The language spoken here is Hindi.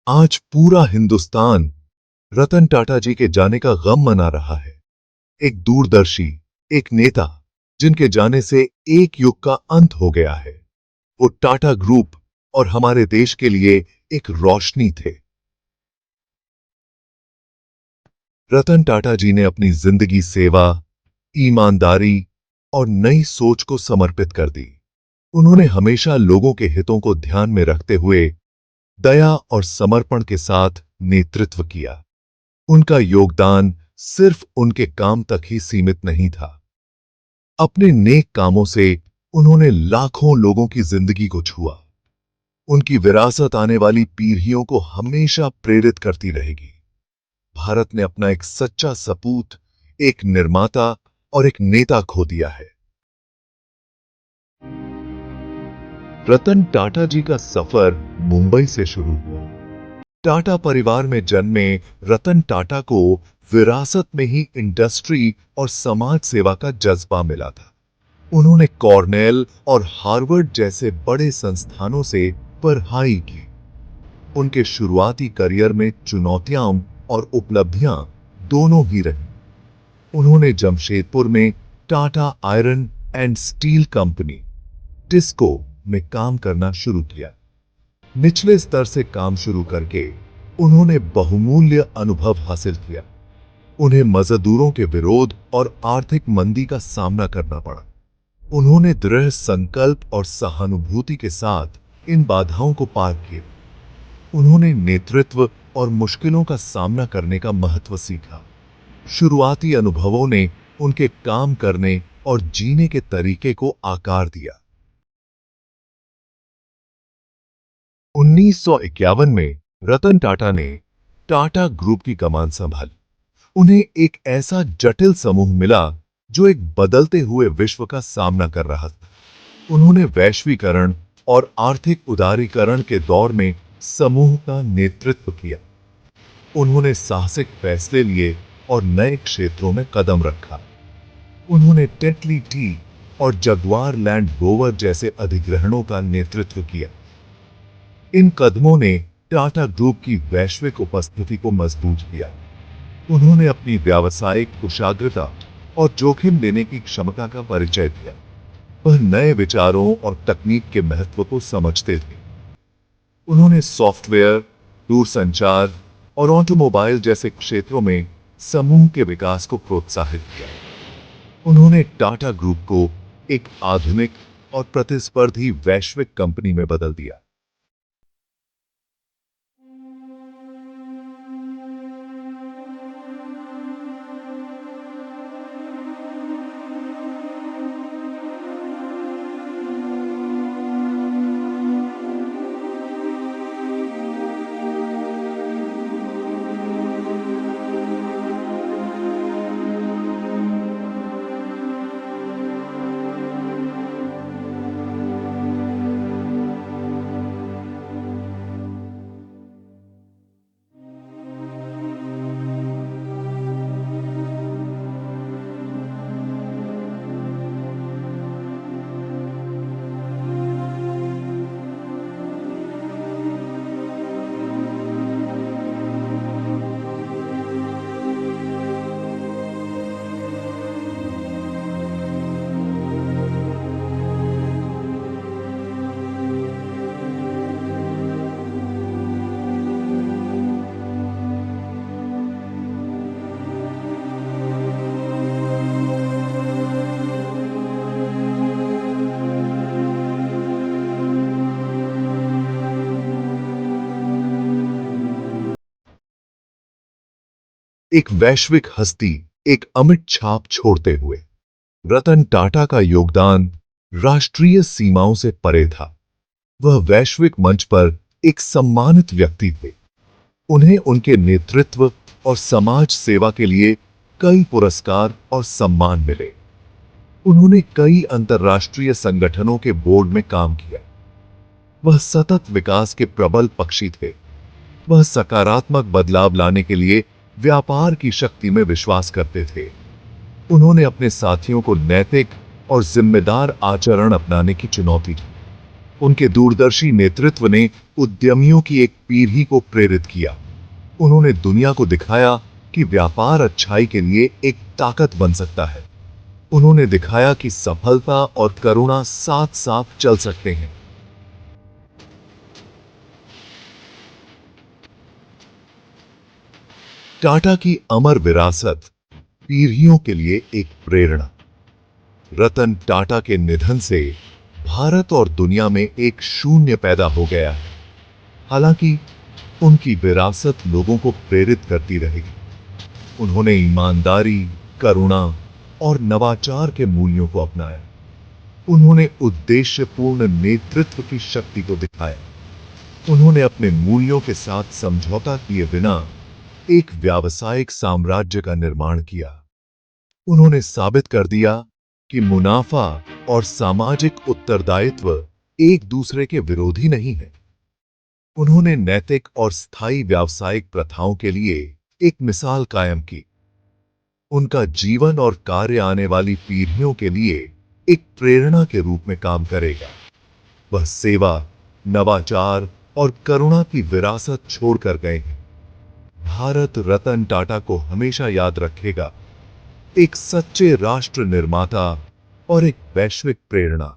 आज पूरा हिंदुस्तान रतन टाटा जी के जाने का गम मना रहा है। एक दूरदर्शी, एक नेता जिनके जाने से एक युग का अंत हो गया है। वो टाटा ग्रुप और हमारे देश के लिए एक रोशनी थे। रतन टाटा जी ने अपनी जिंदगी सेवा, ईमानदारी और नई सोच को समर्पित कर दी। उन्होंने हमेशा लोगों के हितों को ध्यान में रखते हुए दया और समर्पण के साथ नेतृत्व किया। उनका योगदान सिर्फ उनके काम तक ही सीमित नहीं था। अपने नेक कामों से उन्होंने लाखों लोगों की जिंदगी को छुआ। उनकी विरासत आने वाली पीढ़ियों को हमेशा प्रेरित करती रहेगी। भारत ने अपना एक सच्चा सपूत, एक निर्माता और एक नेता खो दिया है। रतन टाटा जी का सफर मुंबई से शुरू हुआ। टाटा परिवार में जन्मे रतन टाटा को विरासत में ही इंडस्ट्री और समाज सेवा का जज्बा मिला था। उन्होंने कॉर्नेल और हार्वर्ड जैसे बड़े संस्थानों से पढ़ाई की। उनके शुरुआती करियर में चुनौतियां और उपलब्धियां दोनों ही रही। उन्होंने जमशेदपुर में Tata iron and steel company TISCO में काम करना शुरू किया। निचले स्तर से काम शुरू करके उन्होंने बहुमूल्य अनुभव हासिल किया। उन्हें मजदूरों के विरोध और आर्थिक मंदी का सामना करना पड़ा। उन्होंने दृढ़ संकल्प और सहानुभूति के साथ इन बाधाओं को पार किया। उन्होंने नेतृत्व और मुश्किलों का सामना करने का महत्व सीखा। शुरुआती अनुभवों ने उनके काम करने और जीने के तरीके को आकार दिया। 1951 में रतन टाटा ने टाटा ग्रुप की कमान संभाली। उन्हें एक ऐसा जटिल समूह मिला जो एक बदलते हुए विश्व का सामना कर रहा था। उन्होंने वैश्वीकरण और आर्थिक उदारीकरण के दौर में समूह का नेतृत्व किया। उन्होंने साहसिक फैसले लिए और नए क्षेत्रों में कदम रखा। उन्होंने टेटली टी और जगुआर लैंड रोवर जैसे अधिग्रहणों का नेतृत्व किया। इन कदमों ने टाटा ग्रुप की वैश्विक उपस्थिति को मजबूत किया। उन्होंने अपनी व्यावसायिक कुशाग्रता और जोखिम लेने की क्षमता का परिचय दिया। वह नए विचारों और तकनीक के महत्व को समझते थे। उन्होंने सॉफ्टवेयर, दूरसंचार और ऑटोमोबाइल जैसे क्षेत्रों में समूह के विकास को प्रोत्साहित किया। उन्होंने टाटा ग्रुप को एक आधुनिक और प्रतिस्पर्धी वैश्विक कंपनी में बदल दिया। एक वैश्विक हस्ती, एक अमिट छाप छोड़ते हुए रतन टाटा का योगदान राष्ट्रीय सीमाओं से परे था। वह वैश्विक मंच पर एक सम्मानित व्यक्ति थे। उन्हें उनके नेतृत्व और समाज सेवा के लिए कई पुरस्कार और सम्मान मिले। उन्होंने कई अंतर्राष्ट्रीय संगठनों के बोर्ड में काम किया। वह सतत विकास के प्रबल पक्षी थे। वह सकारात्मक बदलाव लाने के लिए व्यापार की शक्ति में विश्वास करते थे। उन्होंने अपने साथियों को नैतिक और जिम्मेदार आचरण अपनाने की चुनौती दी। उनके दूरदर्शी नेतृत्व ने उद्यमियों की एक पीढ़ी को प्रेरित किया। उन्होंने दुनिया को दिखाया कि व्यापार अच्छाई के लिए एक ताकत बन सकता है। उन्होंने दिखाया कि सफलता और करुणा साथ साथ चल सकते हैं। टाटा की अमर विरासत, पीढ़ियों के लिए एक प्रेरणा। रतन टाटा के निधन से भारत और दुनिया में एक शून्य पैदा हो गया है। हालांकि उनकी विरासत लोगों को प्रेरित करती रहेगी। उन्होंने ईमानदारी, करुणा और नवाचार के मूल्यों को अपनाया। उन्होंने उद्देश्यपूर्ण नेतृत्व की शक्ति को दिखाया। उन्होंने अपने मूल्यों के साथ समझौता किए बिना एक व्यावसायिक साम्राज्य का निर्माण किया। उन्होंने साबित कर दिया कि मुनाफा और सामाजिक उत्तरदायित्व एक दूसरे के विरोधी नहीं है। उन्होंने नैतिक और स्थायी व्यावसायिक प्रथाओं के लिए एक मिसाल कायम की। उनका जीवन और कार्य आने वाली पीढ़ियों के लिए एक प्रेरणा के रूप में काम करेगा। वह सेवा, नवाचार और करुणा की विरासत छोड़कर गए हैं। भारत रतन टाटा को हमेशा याद रखेगा, एक सच्चे राष्ट्र निर्माता और एक वैश्विक प्रेरणा।